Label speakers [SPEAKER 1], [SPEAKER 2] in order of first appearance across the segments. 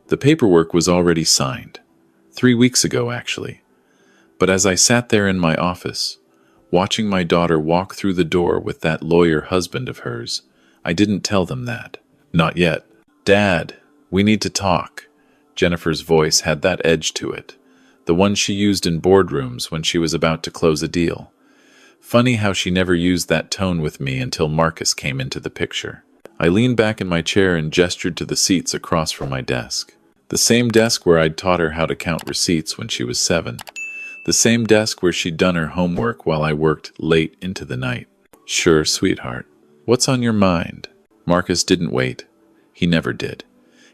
[SPEAKER 1] The paperwork was already signed. 3 weeks ago, actually. But as I sat there in my office, watching my daughter walk through the door with that lawyer husband of hers, I didn't tell them that. Not yet. Dad, we need to talk. Jennifer's voice had that edge to it, the one she used in boardrooms when she was about to close a deal. Funny how she never used that tone with me until Marcus came into the picture. I leaned back in my chair and gestured to the seats across from my desk. The same desk where I'd taught her how to count receipts when she was 7. The same desk where she'd done her homework while I worked late into the night. Sure, sweetheart. What's on your mind? Marcus didn't wait. He never did.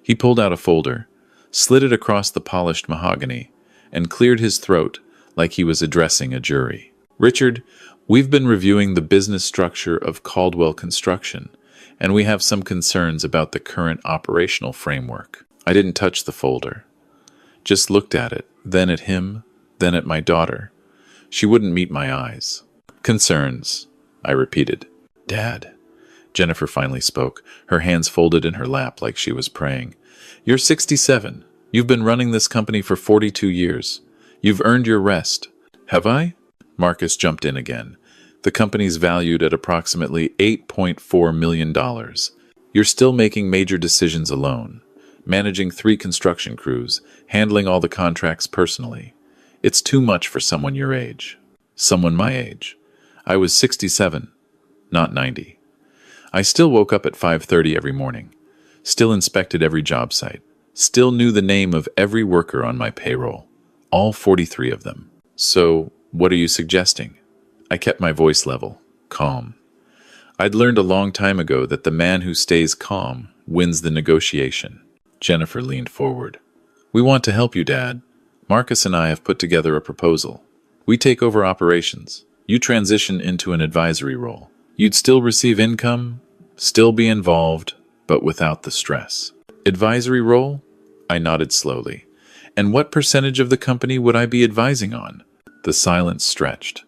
[SPEAKER 1] He pulled out a folder, slid it across the polished mahogany, and cleared his throat like he was addressing a jury. Richard, we've been reviewing the business structure of Caldwell Construction, and we have some concerns about the current operational framework. I didn't touch the folder. Just looked at it, then at him, then at my daughter. She wouldn't meet my eyes. Concerns, I repeated. Dad. Jennifer finally spoke, her hands folded in her lap like she was praying. You're 67. You've been running this company for 42 years. You've earned your rest. Have I? Marcus jumped in again. The company's valued at approximately $8.4 million. You're still making major decisions alone, managing 3 construction crews, handling all the contracts personally. It's too much for someone your age. Someone my age. I was 67, not 90. I still woke up at 5:30 every morning, still inspected every job site, still knew the name of every worker on my payroll, all 43 of them. So, what are you suggesting? I kept my voice level, calm. I'd learned a long time ago that the man who stays calm wins the negotiation. Jennifer leaned forward. We want to help you, Dad. Marcus and I have put together a proposal. We take over operations. You transition into an advisory role. You'd still receive income, still be involved, but without the stress. Advisory role? I nodded slowly. And what percentage of the company would I be advising on? The silence stretched.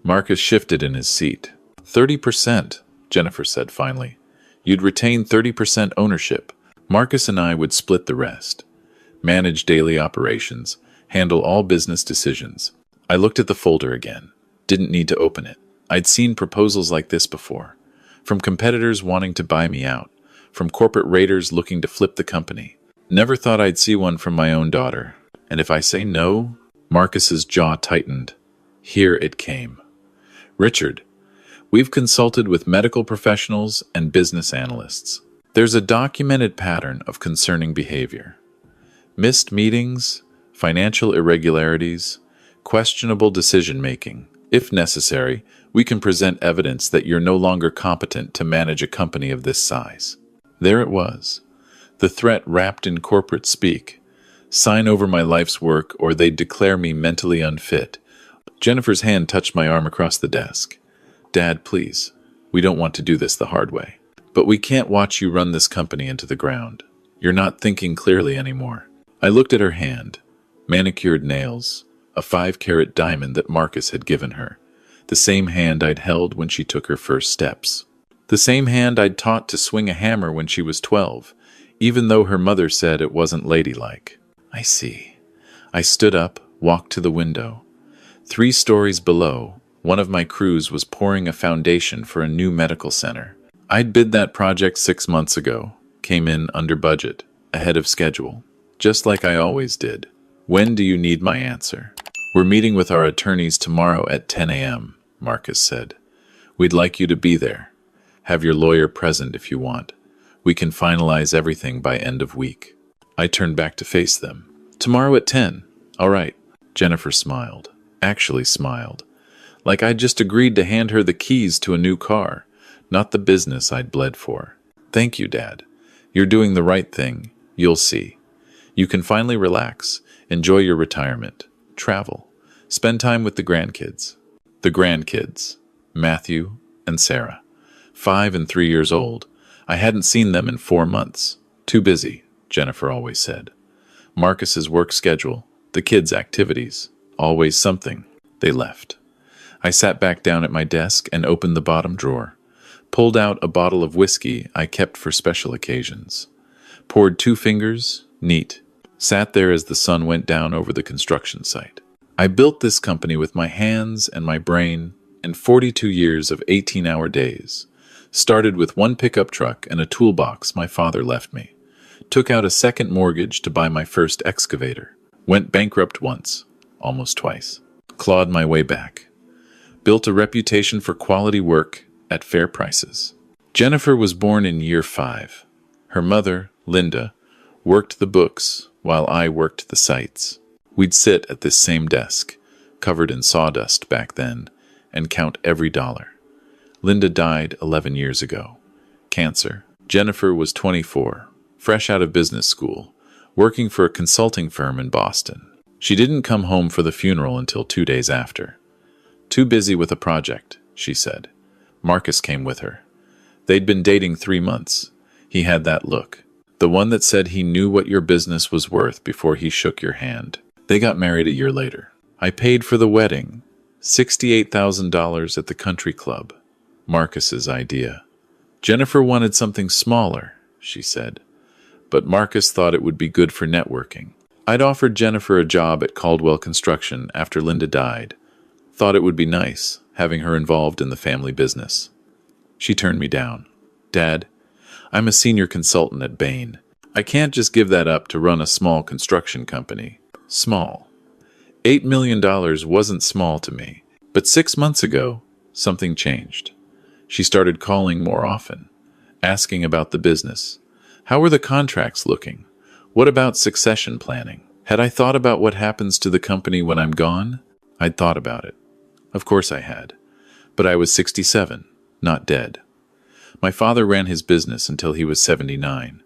[SPEAKER 1] Marcus shifted in his seat. 30%, Jennifer said finally. You'd retain 30% ownership. Marcus and I would split the rest. Manage daily operations, handle all business decisions. I looked at the folder again. Didn't need to open it. I'd seen proposals like this before. From competitors wanting to buy me out. From corporate raiders looking to flip the company. Never thought I'd see one from my own daughter. And if I say no? Marcus's jaw tightened. Here it came. Richard, we've consulted with medical professionals and business analysts. There's a documented pattern of concerning behavior. Missed meetings, financial irregularities, questionable decision-making. If necessary, we can present evidence that you're no longer competent to manage a company of this size. There it was. The threat wrapped in corporate speak. Sign over my life's work or they'd declare me mentally unfit. Jennifer's hand touched my arm across the desk. Dad, please. We don't want to do this the hard way. But we can't watch you run this company into the ground. You're not thinking clearly anymore. I looked at her hand. Manicured nails. A 5-carat diamond that Marcus had given her. The same hand I'd held when she took her first steps. The same hand I'd taught to swing a hammer when she was 12, even though her mother said it wasn't ladylike. I see. I stood up, walked to the window. 3 stories below, one of my crews was pouring a foundation for a new medical center. I'd bid that project 6 months ago, came in under budget, ahead of schedule, just like I always did. When do you need my answer? We're meeting with our attorneys tomorrow at 10 a.m., Marcus said. We'd like you to be there. Have your lawyer present if you want. We can finalize everything by end of week. I turned back to face them. Tomorrow at 10. All right. Jennifer smiled. Actually smiled. Like I'd just agreed to hand her the keys to a new car, not the business I'd bled for. Thank you, Dad. You're doing the right thing. You'll see. You can finally relax. Enjoy your retirement. Travel. Spend time with the grandkids. The grandkids. Matthew and Sarah. 5 and 3 years old. I hadn't seen them in 4 months. Too busy, Jennifer always said. Marcus's work schedule. The kids' activities. Always something. They left. I sat back down at my desk and opened the bottom drawer. Pulled out a bottle of whiskey I kept for special occasions. Poured 2 fingers, Neat. Sat there as the sun went down over the construction site. I built this company with my hands and my brain and 42 years of 18-hour days. Started with one pickup truck and a toolbox my father left me. Took out a second mortgage to buy my first excavator. Went bankrupt once, almost twice. Clawed my way back. Built a reputation for quality work at fair prices. Jennifer was born in year 5. Her mother, Linda, worked the books while I worked the sites. We'd sit at this same desk, covered in sawdust back then, and count every dollar. Linda died 11 years ago. Cancer. Jennifer was 24, fresh out of business school, working for a consulting firm in Boston. She didn't come home for the funeral until 2 days after. Too busy with a project, she said. Marcus came with her. They'd been dating 3 months. He had that look. The one that said he knew what your business was worth before he shook your hand. They got married a year later. I paid for the wedding. $68,000 at the country club. Marcus's idea. Jennifer wanted something smaller, she said. But Marcus thought it would be good for networking. I'd offered Jennifer a job at Caldwell Construction after Linda died. Thought it would be nice, having her involved in the family business. She turned me down. Dad, I'm a senior consultant at Bain. I can't just give that up to run a small construction company. Small. $8 million wasn't small to me. But 6 months ago, something changed. She started calling more often, asking about the business. How were the contracts looking? What about succession planning? Had I thought about what happens to the company when I'm gone? I'd thought about it. Of course I had. But I was 67, not dead. My father ran his business until he was 79.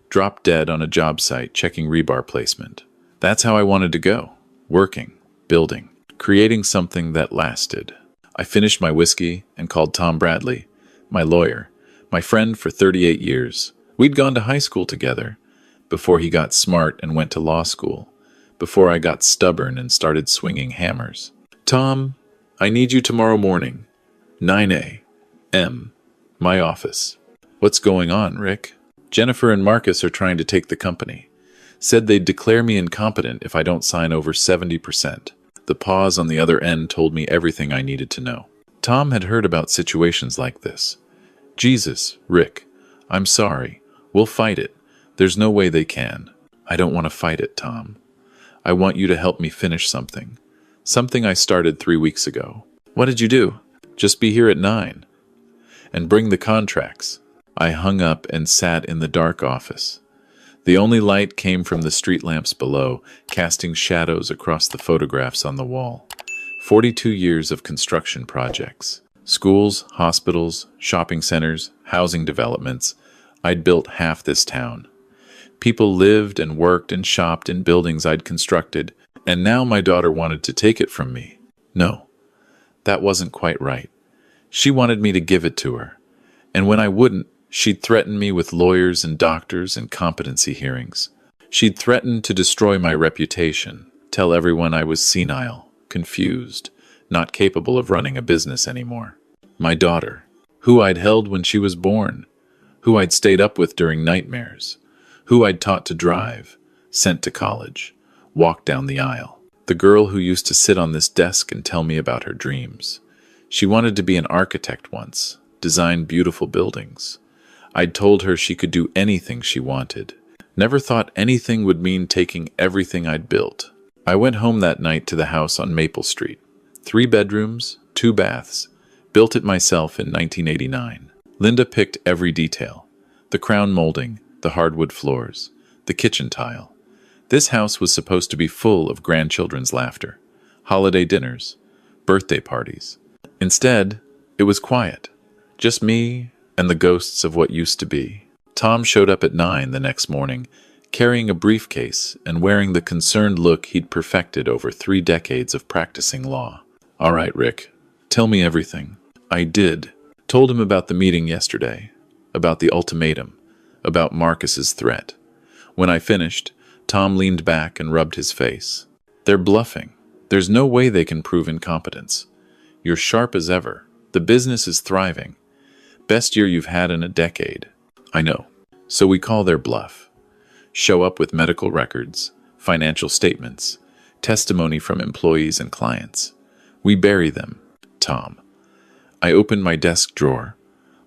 [SPEAKER 1] Dropped dead on a job site checking rebar placement. That's how I wanted to go. Working, building, creating something that lasted. I finished my whiskey and called Tom Bradley, my lawyer, my friend for 38 years. We'd gone to high school together, before he got smart and went to law school, before I got stubborn and started swinging hammers. Tom, I need you tomorrow morning, 9 a.m., my office. What's going on, Rick? Jennifer and Marcus are trying to take the company. Said they'd declare me incompetent if I don't sign over 70%. The pause on the other end told me everything I needed to know. Tom had heard about situations like this. Jesus, Rick, I'm sorry. We'll fight it. There's no way they can. I don't want to fight it, Tom. I want you to help me finish something. Something I started 3 weeks ago. What did you do? Just be here at 9. And bring the contracts. I hung up and sat in the dark office. The only light came from the street lamps below, casting shadows across the photographs on the wall. 42 years of construction projects. Schools, hospitals, shopping centers, housing developments. I'd built half this town. People lived and worked and shopped in buildings I'd constructed, and now my daughter wanted to take it from me. No, that wasn't quite right. She wanted me to give it to her, and when I wouldn't, she'd threaten me with lawyers and doctors and competency hearings. She'd threaten to destroy my reputation, tell everyone I was senile, confused, not capable of running a business anymore. My daughter, who I'd held when she was born, who I'd stayed up with during nightmares, who I'd taught to drive, sent to college, walked down the aisle. The girl who used to sit on this desk and tell me about her dreams. She wanted to be an architect once, design beautiful buildings. I'd told her she could do anything she wanted. Never thought anything would mean taking everything I'd built. I went home that night to the house on Maple Street. 3 bedrooms, 2 baths. Built it myself in 1989. Linda picked every detail. The crown molding, the hardwood floors, the kitchen tile. This house was supposed to be full of grandchildren's laughter, holiday dinners, birthday parties. Instead, it was quiet. Just me and the ghosts of what used to be. Tom showed up at 9 the next morning, carrying a briefcase and wearing the concerned look he'd perfected over 3 decades of practicing law. All right, Rick, tell me everything. I did. Told him about the meeting yesterday, about the ultimatum, about Marcus's threat. When I finished, Tom leaned back and rubbed his face. They're bluffing. There's no way they can prove incompetence. You're sharp as ever. The business is thriving. Best year you've had in a decade. I know. So we call their bluff. show up with medical records, financial statements, testimony from employees and clients. We bury them, Tom. I opened my desk drawer,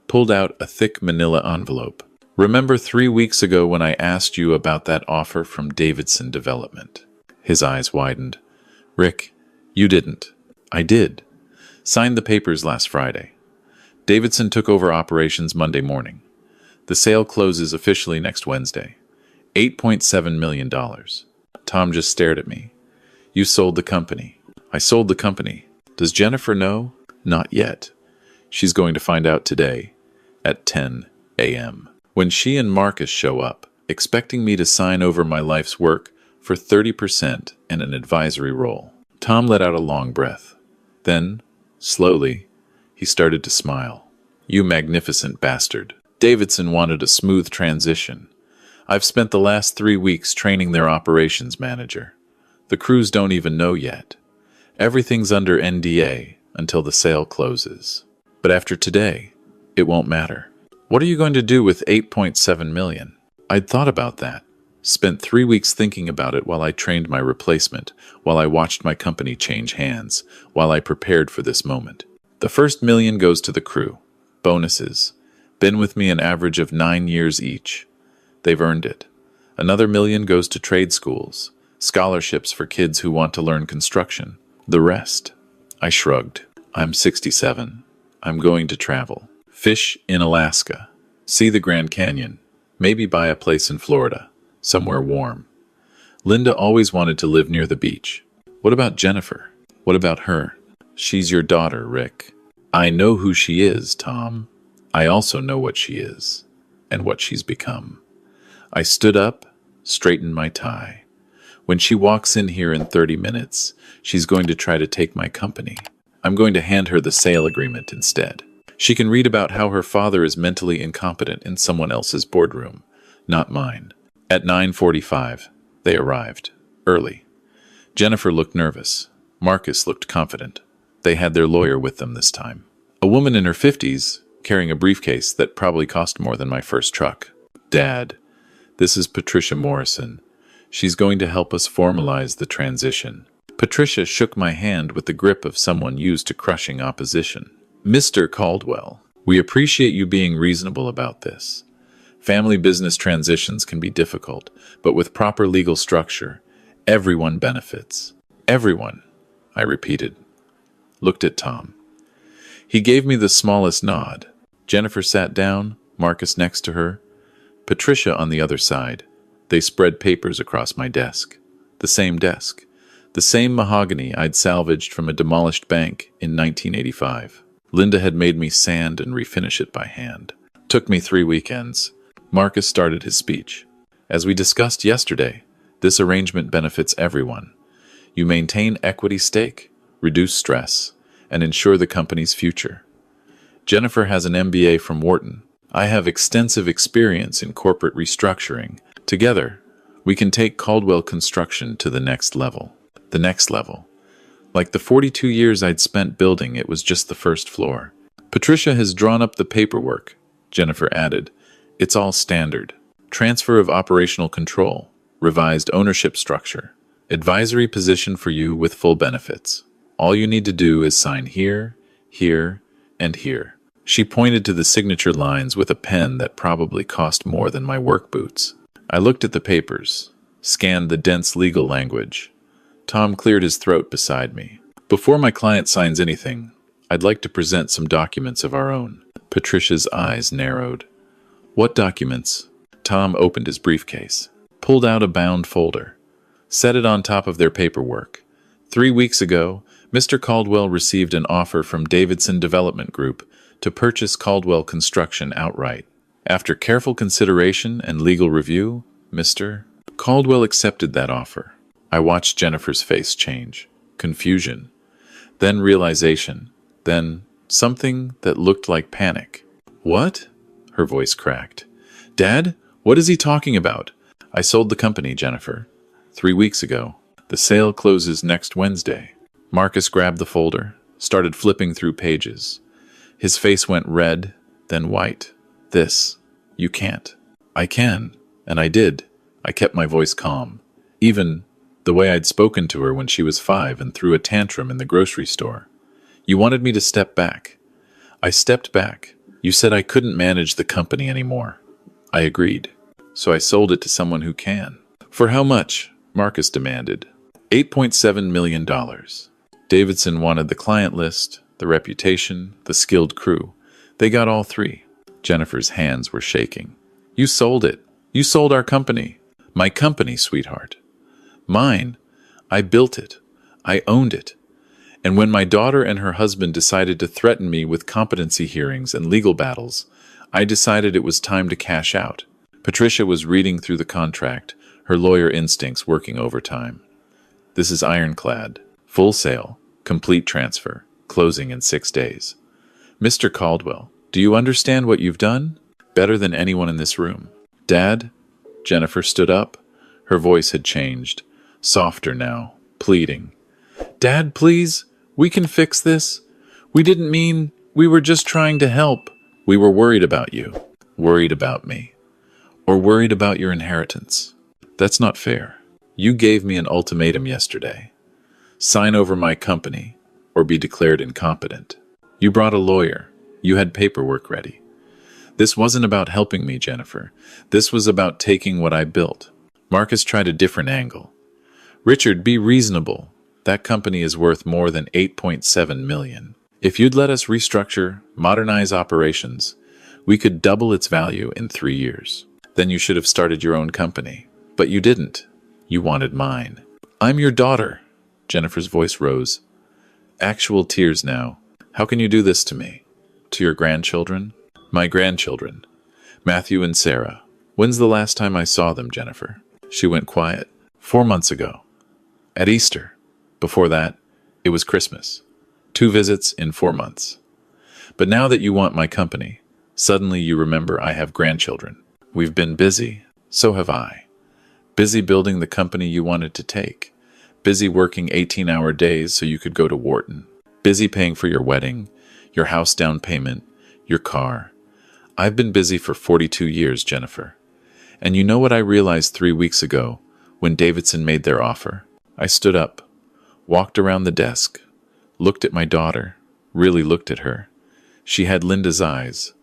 [SPEAKER 1] pulled out a thick manila envelope. Remember 3 weeks ago when I asked you about that offer from Davidson Development? His eyes widened. Rick, you didn't. I did. Signed the papers last Friday. Davidson took over operations Monday morning. The sale closes officially next Wednesday. $8.7 million. Tom just stared at me. You sold the company. I sold the company. Does Jennifer know? Not yet. She's going to find out today at 10 a.m. when she and Marcus show up, expecting me to sign over my life's work for 30% and an advisory role. Tom let out a long breath. Then, slowly, he started to smile. You magnificent bastard. Davidson wanted a smooth transition. I've spent the last 3 weeks training their operations manager. The crews don't even know yet. Everything's under NDA until the sale closes. But after today, it won't matter. What are you going to do with $8.7 million? I'd thought about that. Spent 3 weeks thinking about it while I trained my replacement, while I watched my company change hands, while I prepared for this moment. The first $1 million goes to the crew. Bonuses. Been with me an average of 9 years each. They've earned it. Another $1 million goes to trade schools, scholarships for kids who want to learn construction. The rest. I shrugged. I'm 67. I'm going to travel. Fish in Alaska. See the Grand Canyon. Maybe buy a place in Florida. Somewhere warm. Linda always wanted to live near the beach. What about Jennifer? What about her? She's your daughter, Rick. I know who she is, Tom. I also know what she is, and what she's become. I stood up, straightened my tie. When she walks in here in 30 minutes, she's going to try to take my company. I'm going to hand her the sale agreement instead. She can read about how her father is mentally incompetent in someone else's boardroom, not mine. At 9:45, they arrived, early. Jennifer looked nervous. Marcus looked confident. They had their lawyer with them this time. A woman in her 50s, carrying a briefcase that probably cost more than my first truck. Dad, this is Patricia Morrison. She's going to help us formalize the transition. Patricia shook my hand with the grip of someone used to crushing opposition. Mr. Caldwell, we appreciate you being reasonable about this. Family business transitions can be difficult, but with proper legal structure, everyone benefits. Everyone, I repeated. Looked at Tom. He gave me the smallest nod. Jennifer sat down, Marcus next to her, Patricia on the other side. They spread papers across my desk. The same desk. The same mahogany I'd salvaged from a demolished bank in 1985. Linda had made me sand and refinish it by hand. Took me 3 weekends. Marcus started his speech. As we discussed yesterday, this arrangement benefits everyone. You maintain equity stake, reduce stress, and ensure the company's future. Jennifer has an MBA from Wharton. I have extensive experience in corporate restructuring. Together, we can take Caldwell Construction to the next level. The next level. Like the 42 years I'd spent building, it was just the first floor. Patricia has drawn up the paperwork, Jennifer added. It's all standard. Transfer of operational control, revised ownership structure, advisory position for you with full benefits. All you need to do is sign here, here, and here. She pointed to the signature lines with a pen that probably cost more than my work boots. I looked at the papers, scanned the dense legal language. Tom cleared his throat beside me. Before my client signs anything, I'd like to present some documents of our own. Patricia's eyes narrowed. What documents? Tom opened his briefcase, pulled out a bound folder, set it on top of their paperwork. 3 weeks ago, Mr. Caldwell received an offer from Davidson Development Group to purchase Caldwell Construction outright. After careful consideration and legal review, Mr. Caldwell accepted that offer. I watched Jennifer's face change. Confusion. Then realization. Then something that looked like panic. What? Her voice cracked. Dad, what is he talking about? I sold the company, Jennifer. 3 weeks ago. The sale closes next Wednesday. Marcus grabbed the folder, started flipping through pages. His face went red, then white. This. You can't. I can. And I did. I kept my voice calm, even the way I'd spoken to her when she was 5 and threw a tantrum in the grocery store. You wanted me to step back. I stepped back. You said I couldn't manage the company anymore. I agreed. So I sold it to someone who can. For how much? Marcus demanded. $8.7 million. Davidson wanted the client list, the reputation, the skilled crew. They got all three. Jennifer's hands were shaking. You sold it. You sold our company. My company, sweetheart. Mine. I built it. I owned it. And when my daughter and her husband decided to threaten me with competency hearings and legal battles, I decided it was time to cash out. Patricia was reading through the contract, her lawyer instincts working overtime. This is ironclad. Full sale. Complete transfer. Closing in 6 days. Mr. Caldwell, do you understand what you've done? Better than anyone in this room. Dad? Jennifer stood up. Her voice had changed. Softer now. Pleading. Dad, please. We can fix this. We didn't mean. We were just trying to help. We were worried about you. Worried about me. Or worried about your inheritance. That's not fair. You gave me an ultimatum yesterday. Sign over my company, or be declared incompetent. You brought a lawyer. You had paperwork ready. This wasn't about helping me, Jennifer. This was about taking what I built. Marcus tried a different angle. Richard, be reasonable. That company is worth more than $8.7 million. If you'd let us restructure, modernize operations, we could double its value in 3 years. Then you should have started your own company. But you didn't. You wanted mine. I'm your daughter. Jennifer's voice rose. Actual tears now. How can you do this to me? To your grandchildren? My grandchildren. Matthew and Sarah. When's the last time I saw them, Jennifer? She went quiet. 4 months ago. At Easter. Before that, it was Christmas. 2 visits in 4 months. But now that you want my company, suddenly you remember I have grandchildren. We've been busy. So have I. Busy building the company you wanted to take. Busy working 18-hour days so you could go to Wharton. Busy paying for your wedding, your house down payment, your car. I've been busy for 42 years, Jennifer. And you know what I realized 3 weeks ago when Davidson made their offer? I stood up, walked around the desk, looked at my daughter, really looked at her. She had Linda's eyes,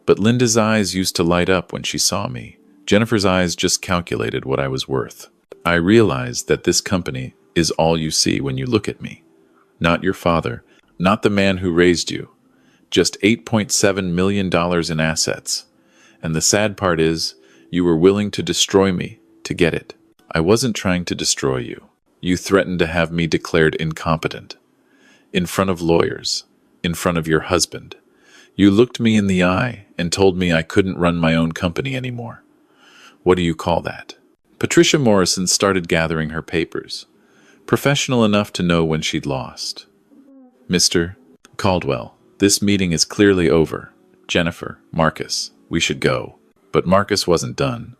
[SPEAKER 1] but Linda's eyes used to light up when she saw me. Jennifer's eyes just calculated what I was worth. I realized that this company is all you see when you look at me. Not your father, not the man who raised you. Just $8.7 million in assets. And the sad part is, you were willing to destroy me to get it. I wasn't trying to destroy you. You threatened to have me declared incompetent. In front of lawyers. In front of your husband. You looked me in the eye and told me I couldn't run my own company anymore. What do you call that? Patricia Morrison started gathering her papers. Professional enough to know when she'd lost. Mr. Caldwell, this meeting is clearly over. Jennifer, Marcus, we should go. But Marcus wasn't done.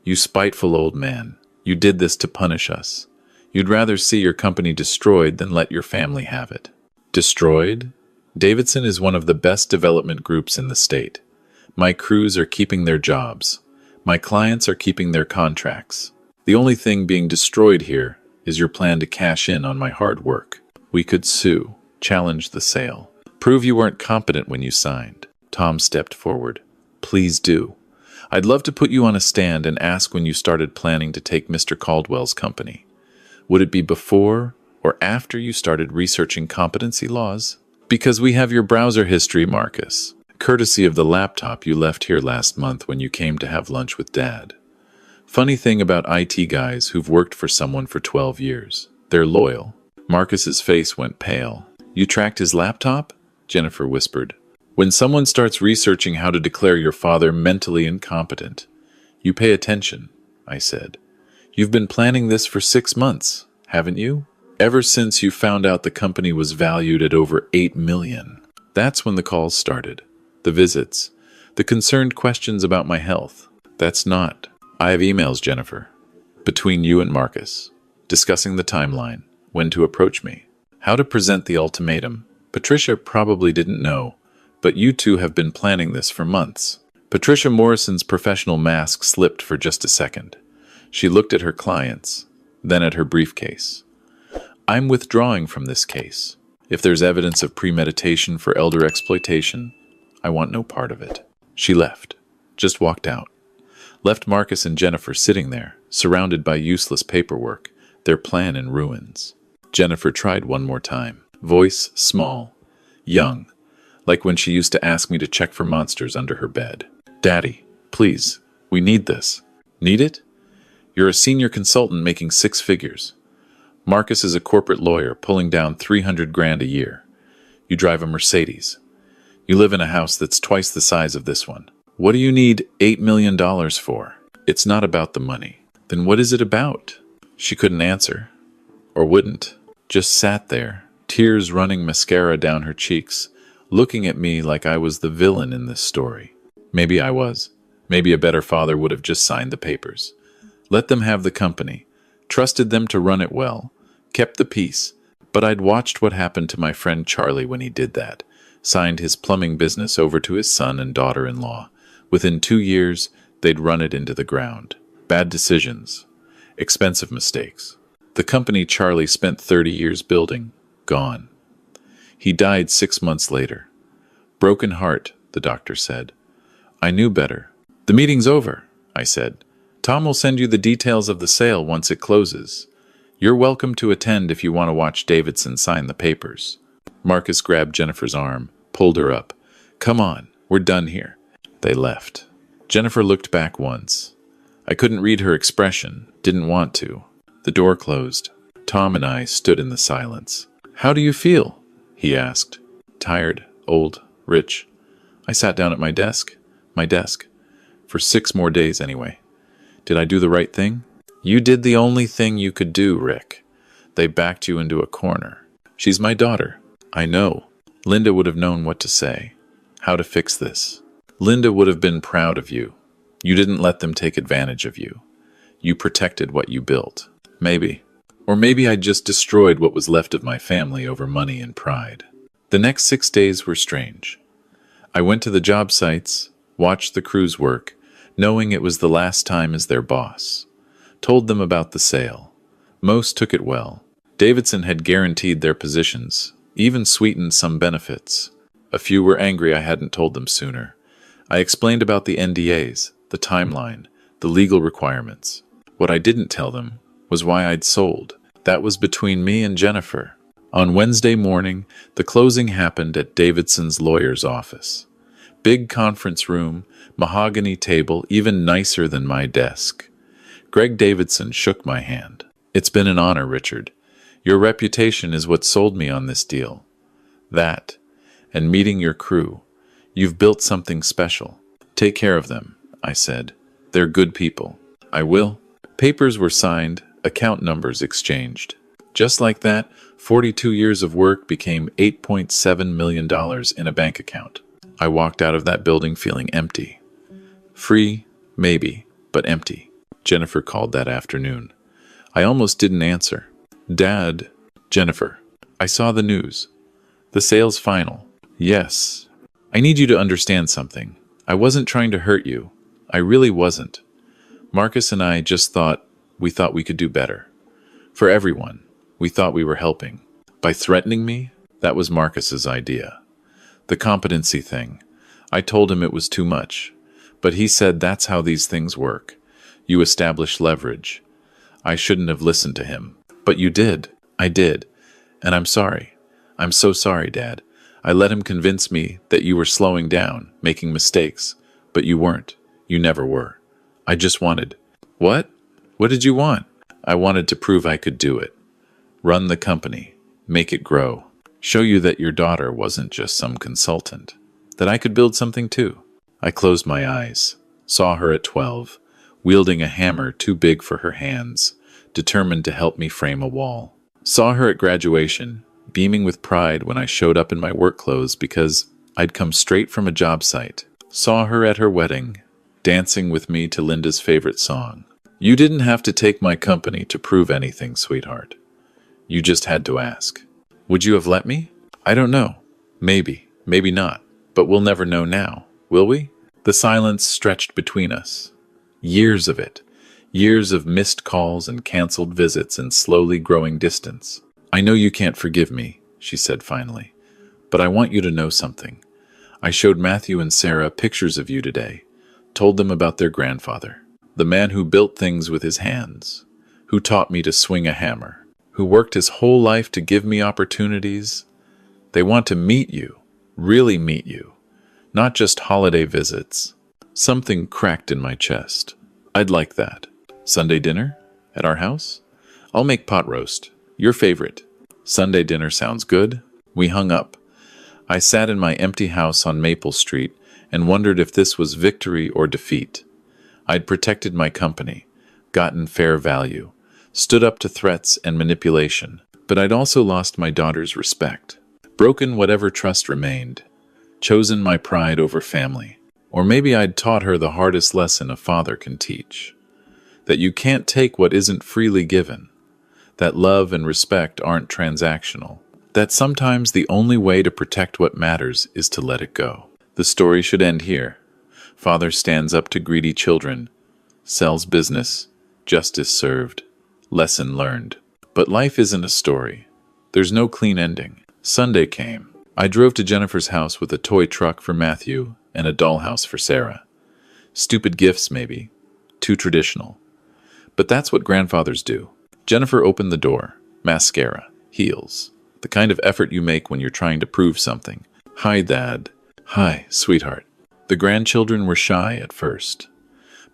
[SPEAKER 1] You spiteful old man, you did this to punish us. You'd rather see your company destroyed than let your family have it. Destroyed? Davidson is one of the best development groups in the state. My crews are keeping their jobs. My clients are keeping their contracts. The only thing being destroyed here is your plan to cash in on my hard work. We could sue, challenge the sale, prove you weren't competent when you signed. Tom stepped forward. Please do. I'd love to put you on a stand and ask when you started planning to take Mr. Caldwell's company. Would it be before or after you started researching competency laws? Because we have your browser history, Marcus, courtesy of the laptop you left here last month when you came to have lunch with Dad. Funny thing about IT guys who've worked for someone for 12 years. They're loyal. Marcus's face went pale. You tracked his laptop? Jennifer whispered. When someone starts researching how to declare your father mentally incompetent, you pay attention, I said. You've been planning this for 6 months, haven't you? Ever since you found out the company was valued at over $8 million. That's when the calls started. The visits. The concerned questions about my health. That's not. I have emails, Jennifer. Between you and Marcus. Discussing the timeline. When to approach me. How to present the ultimatum. Patricia probably didn't know, but you two have been planning this for months. Patricia Morrison's professional mask slipped for just a second. She looked at her clients, then at her briefcase. I'm withdrawing from this case. If there's evidence of premeditation for elder exploitation, I want no part of it. She left, just walked out. Left Marcus and Jennifer sitting there, surrounded by useless paperwork, their plan in ruins. Jennifer tried one more time. Voice small, young, like when she used to ask me to check for monsters under her bed. Daddy, please, we need this. Need it? You're a senior consultant making 6 figures. Marcus is a corporate lawyer pulling down 300 grand a year. You drive a Mercedes. You live in a house that's twice the size of this one. What do you need $8 million for? It's not about the money. Then what is it about? She couldn't answer. Or wouldn't. Just sat there, tears running mascara down her cheeks, looking at me like I was the villain in this story. Maybe I was. Maybe a better father would have just signed the papers. Let them have the company. Trusted them to run it well. Kept the peace. But I'd watched what happened to my friend Charlie when he did that. Signed his plumbing business over to his son and daughter-in-law. Within 2 years, they'd run it into the ground. Bad decisions. Expensive mistakes. The company Charlie spent 30 years building. Gone. He died 6 months later. Broken heart, the doctor said. I knew better. The meeting's over, I said. Tom will send you the details of the sale once it closes. You're welcome to attend if you want to watch Davidson sign the papers. Marcus grabbed Jennifer's arm, pulled her up. Come on, we're done here. They left. Jennifer looked back once. I couldn't read her expression, didn't want to. The door closed. Tom and I stood in the silence. How do you feel? He asked. Tired, old, rich. I sat down at my desk. For 6 more days anyway. Did I do the right thing? You did the only thing you could do, Rick. They backed you into a corner. She's my daughter. I know. Linda would have known what to say. How to fix this. Linda would have been proud of you. You didn't let them take advantage of you. You protected what you built. Maybe. Or maybe I just destroyed what was left of my family over money and pride. The next 6 days were strange. I went to the job sites, watched the crews work, knowing it was the last time as their boss. Told them about the sale. Most took it well. Davidson had guaranteed their positions, even sweetened some benefits. A few were angry I hadn't told them sooner. I explained about the NDAs, the timeline, the legal requirements. What I didn't tell them was why I'd sold. That was between me and Jennifer. On Wednesday morning, the closing happened at Davidson's lawyer's office. Big conference room, mahogany table, even nicer than my desk. Greg Davidson shook my hand. It's been an honor, Richard. Your reputation is what sold me on this deal. That, and meeting your crew. You've built something special. Take care of them, I said. They're good people. I will. Papers were signed, account numbers exchanged. Just like that, 42 years of work became $8.7 million in a bank account. I walked out of that building feeling empty. Free, maybe, but empty. Jennifer called that afternoon. I almost didn't answer. Dad, Jennifer, I saw the news. The sale's final. Yes. I need you to understand something. I wasn't trying to hurt you. I really wasn't. Marcus and I just thought we could do better. For everyone, we thought we were helping. By threatening me, that was Marcus's idea. The competency thing. I told him it was too much. But he said that's how these things work. You establish leverage. I shouldn't have listened to him. But you did. I did. And I'm sorry. I'm so sorry, Dad. I let him convince me that you were slowing down, making mistakes. But you weren't. You never were. I just wanted... What? What did you want? I wanted to prove I could do it. Run the company. Make it grow. Show you that your daughter wasn't just some consultant. That I could build something too. I closed my eyes. Saw her at 12, wielding a hammer too big for her hands, determined to help me frame a wall. Saw her at graduation, beaming with pride when I showed up in my work clothes because I'd come straight from a job site. Saw her at her wedding, dancing with me to Linda's favorite song. You didn't have to take my company to prove anything, sweetheart. You just had to ask. Would you have let me? I don't know. Maybe, maybe not. But we'll never know now, will we? The silence stretched between us. Years of it. Years of missed calls and canceled visits and slowly growing distance. I know you can't forgive me, she said finally, but I want you to know something. I showed Matthew and Sarah pictures of you today, told them about their grandfather, the man who built things with his hands, who taught me to swing a hammer, who worked his whole life to give me opportunities. They want to meet you, really meet you, not just holiday visits. Something cracked in my chest. I'd like that. Sunday dinner? At our house? I'll make pot roast. Your favorite. Sunday dinner sounds good. We hung up. I sat in my empty house on Maple Street and wondered if this was victory or defeat. I'd protected my company, gotten fair value, stood up to threats and manipulation, but I'd also lost my daughter's respect, broken whatever trust remained, chosen my pride over family. Or maybe I'd taught her the hardest lesson a father can teach, that you can't take what isn't freely given, that love and respect aren't transactional, that sometimes the only way to protect what matters is to let it go. The story should end here. Father stands up to greedy children, sells business, justice served, lesson learned. But life isn't a story. There's no clean ending. Sunday came. I drove to Jennifer's house with a toy truck for Matthew and a dollhouse for Sarah. Stupid gifts, maybe. Too traditional. But that's what grandfathers do. Jennifer opened the door. Mascara. Heels. The kind of effort you make when you're trying to prove something. Hi, Dad. Hi, sweetheart. The grandchildren were shy at first.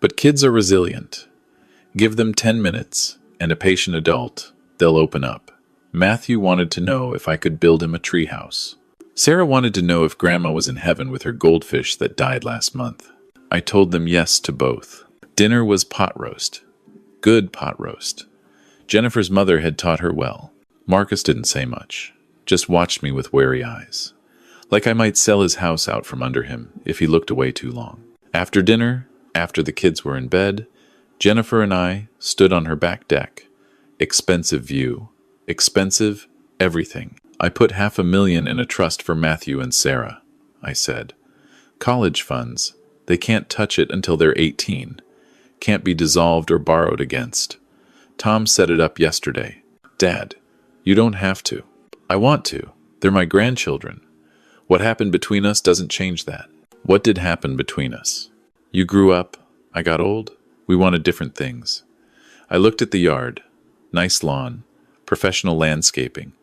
[SPEAKER 1] But kids are resilient. Give them 10 minutes, and a patient adult, they'll open up. Matthew wanted to know if I could build him a treehouse. Sarah wanted to know if Grandma was in heaven with her goldfish that died last month. I told them yes to both. Dinner was pot roast. Good pot roast. Jennifer's mother had taught her well. Marcus didn't say much, just watched me with wary eyes, like I might sell his house out from under him if he looked away too long. After dinner, after the kids were in bed, Jennifer and I stood on her back deck. Expensive view. Expensive everything. I put $500,000 in a trust for Matthew and Sarah, I said. College funds. They can't touch it until they're 18. Can't be dissolved or borrowed against. Tom set it up yesterday. Dad, you don't have to. I want to. They're my grandchildren. What happened between us doesn't change that. What did happen between us? You grew up. I got old. We wanted different things. I looked at the yard. Nice lawn. Professional landscaping.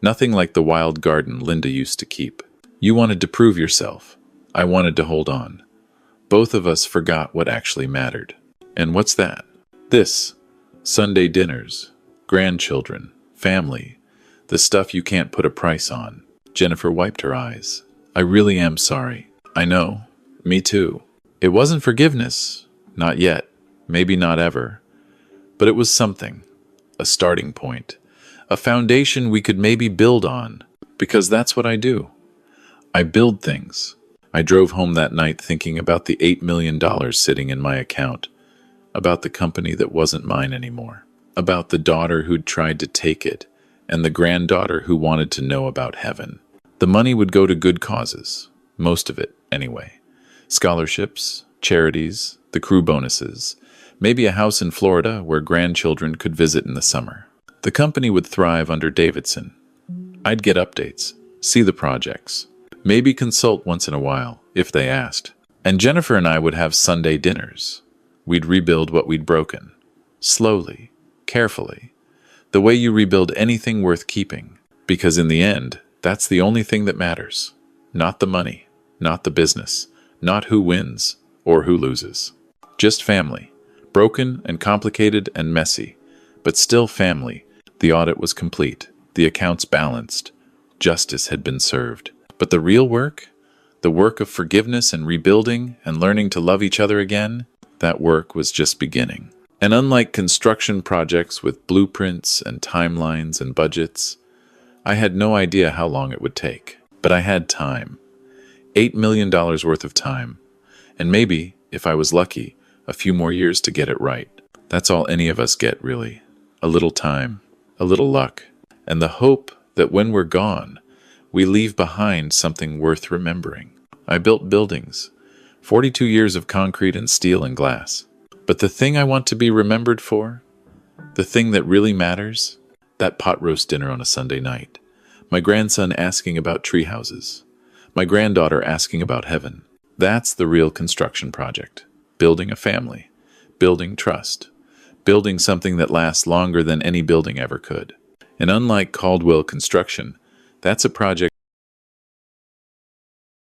[SPEAKER 1] Nothing like the wild garden Linda used to keep. You wanted to prove yourself. I wanted to hold on. Both of us forgot what actually mattered. And what's that? This. Sunday dinners. Grandchildren. Family. The stuff you can't put a price on. Jennifer wiped her eyes. I really am sorry. I know. Me too. It wasn't forgiveness. Not yet. Maybe not ever. But it was something. A starting point. A foundation we could maybe build on. Because that's what I do. I build things. I drove home that night thinking about the $8 million sitting in my account. About the company that wasn't mine anymore. About the daughter who'd tried to take it. And the granddaughter who wanted to know about heaven. The money would go to good causes. Most of it, anyway. Scholarships, charities, the crew bonuses. Maybe a house in Florida where grandchildren could visit in the summer. The company would thrive under Davidson. I'd get updates, see the projects, maybe consult once in a while, if they asked. And Jennifer and I would have Sunday dinners. We'd rebuild what we'd broken. Slowly, carefully. The way you rebuild anything worth keeping. Because in the end, that's the only thing that matters. Not the money, not the business, not who wins or who loses. Just family. Broken and complicated and messy, but still family. The audit was complete. The accounts balanced. Justice had been served. But the real work? The work of forgiveness and rebuilding and learning to love each other again? That work was just beginning. And unlike construction projects with blueprints and timelines and budgets, I had no idea how long it would take. But I had time. $8 million worth of time. And maybe, if I was lucky, a few more years to get it right. That's all any of us get, really. A little time, a little luck, and the hope that when we're gone, we leave behind something worth remembering. I built buildings, 42 years of concrete and steel and glass. But the thing I want to be remembered for, the thing that really matters, that pot roast dinner on a Sunday night, my grandson asking about tree houses, my granddaughter asking about heaven. That's the real construction project. Building a family, building trust, building something that lasts longer than any building ever could. And unlike Caldwell construction, that's a project